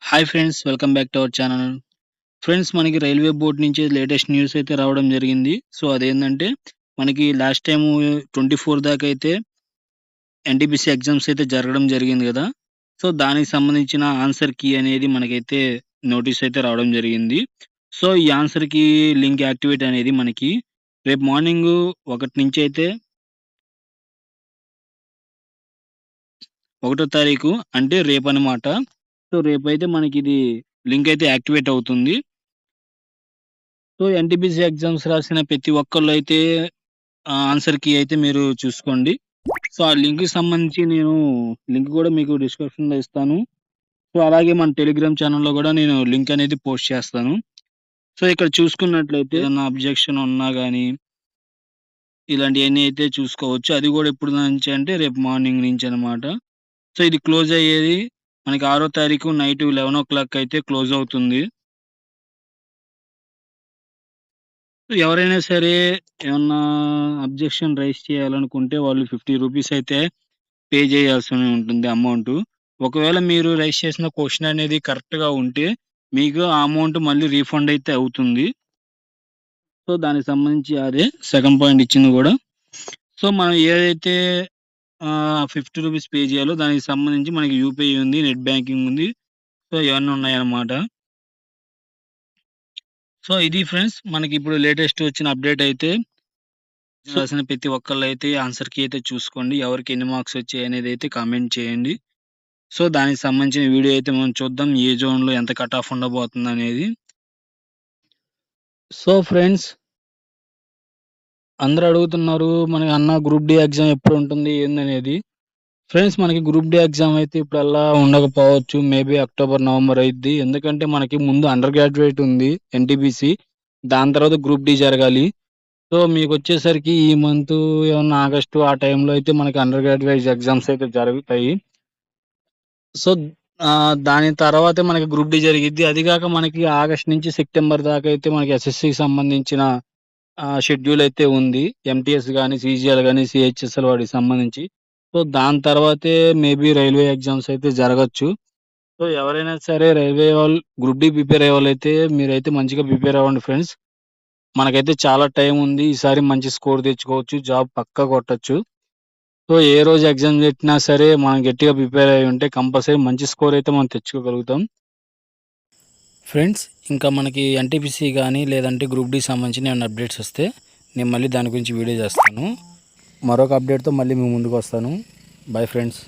Hi friends, welcome back to our channel. Friends, మనకి railway board నుంచి latest news అయితే రావడం జరిగింది. సో అదేంటంటే మనకి లాస్ట్ టైము 24 దాకా అయితే ఎన్టీపీసీ ఎగ్జామ్స్ అయితే జరగడం జరిగింది కదా! సో దానికి సంబంధించిన ఆన్సర్ కీ అనేది మనకైతే నోటీస్ అయితే రావడం జరిగింది. సో ఈ ఆన్సర్ కీ లింక్ యాక్టివేట్ అనేది మనకి రేపు మార్నింగు 1 నుంచి అయితే 1 తారీఖు అంటే రేపనమాట. సో రేపైతే మనకిది లింక్ అయితే యాక్టివేట్ అవుతుంది. సో ఎన్టీపీసీ ఎగ్జామ్స్ రాసిన ప్రతి ఒక్కళ్ళైతే ఆన్సర్ కీ అయితే మీరు చూసుకోండి. సో ఆ లింక్‌కి సంబంధించి నేను లింక్ కూడా మీకు డిస్క్రిప్షన్‌లో ఇస్తాను. సో అలాగే మన టెలిగ్రామ్ ఛానెల్‌లో కూడా నేను లింక్ అనేది పోస్ట్ చేస్తాను. సో ఇక్కడ చూసుకున్నట్లయితే ఏదన్నా అబ్జెక్షన్ ఉన్నా గాని ఇలాంటియన్నీ అయితే చూసుకోవచ్చు. అది కూడా ఎప్పుడు నుంచి అంటే రేపు మార్నింగ్ నుంచి అన్నమాట. సో ఇది క్లోజ్ అయ్యేది మనకి 6వ తారీఖు నైట్ 11:00 అయితే క్లోజ్ అవుతుంది. ఎవరైనా సరే ఏమన్నా అబ్జెక్షన్ రైజ్ చేయాలనుకుంటే వాళ్ళు ₹50 అయితే పే చేయాల్సి ఉంటుంది అమౌంటు. ఒకవేళ మీరు రైజ్ చేసిన క్వెషన్ అనేది కరెక్ట్‌గా ఉంటే మీకు ఆ అమౌంట్ మళ్ళీ రీఫండ్ అయితే అవుతుంది. సో దానికి సంబంధించి అదే సెకండ్ పాయింట్ ఇచ్చింది గూడా. సో మనం ఏదైతే ₹50 పే చేయాలో దానికి సంబంధించి మనకి యూపీఐ ఉంది, నెట్ బ్యాంకింగ్ ఉంది. సో ఇవన్నీ ఉన్నాయన్నమాట. సో ఇది ఫ్రెండ్స్ మనకిప్పుడు లేటెస్ట్ వచ్చిన అప్డేట్ అయితే. రాసిన ప్రతి ఒక్కళ్ళైతే ఆన్సర్ కీ అయితే చూసుకోండి. ఎవరికి ఎన్ని మార్క్స్ వచ్చాయనేదైతే కామెంట్ చేయండి. సో దానికి సంబంధించిన వీడియో అయితే మనం చూద్దాం. ఏ జోన్‌లో ఎంత కట్ ఆఫ్ ఉండబోతుందనేది. సో ఫ్రెండ్స్, అందరూ అడుగుతున్నారు మనకి అన్న గ్రూప్ డి ఎగ్జామ్ ఎప్పుడుంటుంది ఏందనేది. ఫ్రెండ్స్, మనకి గ్రూప్ డి ఎగ్జామ్ అయితే ఇప్పుడల్లా ఉండకపోవచ్చు. మేబీ అక్టోబర్, నవంబర్ అయిద్ది. ఎందుకంటే మనకి ముందు అండర్ గ్రాడ్యుయేట్ ఉంది ఎన్‌టీపీసీ. దాని తర్వాత గ్రూప్ డి జరగాలి. సో మీకొచ్చేసరికి ఈ మంతు ఏమన్నా ఆగస్టు ఆ టైంలో అయితే మనకి అండర్ గ్రాడ్యుయేట్ ఎగ్జామ్స్ అయితే జరుగుతాయి. సో దాని తర్వాతే మనకి గ్రూప్ డి జరిగిద్ది. అది గాక మనకి ఆగస్ట్ నుంచి సెప్టెంబర్ దాకా అయితే మనకి ఎస్ఎస్‌సికి సంబంధించిన షెడ్యూల్ అయితే ఉంది. ఎంటీఎస్ గాని, సీజీఎల్ గాని, సీహెచ్ఎస్ఎల్ వాటికి సంబంధించి. సో దాని తర్వాతే మేబీ రైల్వే ఎగ్జామ్స్ అయితే జరగొచ్చు. సో ఎవరైనా సరే రైల్వే వాళ్ళు గ్రూప్ డి ప్రిపేర్ అయ్యేవాళ్ళైతే మీరైతే మంచిగా ప్రిపేర్ అవ్వండి ఫ్రెండ్స్. మనకైతే చాలా టైం ఉంది. ఈసారి మంచి స్కోర్ తెచ్చుకోవచ్చు. జాబ్ పక్కా కొట్టొచ్చు. సో ఏ రోజు ఎగ్జామ్ పెట్టినా సరే మనం గట్టిగా ప్రిపేర్ అయ్యి ఉంటే కంపల్సరీ మంచి స్కోర్ అయితే మనం తెచ్చుకోగలుగుతాం. ఫ్రెండ్స్, ఇంకా మనకి ఎన్టీపీసీ గానీ లేదంటే గ్రూప్ డి సంబంధించిన ఏమైనా అప్డేట్స్ వస్తే నేను మళ్ళీ దాని గురించి వీడియో చేస్తాను. మరొక అప్డేట్‌తో మళ్ళీ మీ ముందుకు వస్తాను. Bye friends.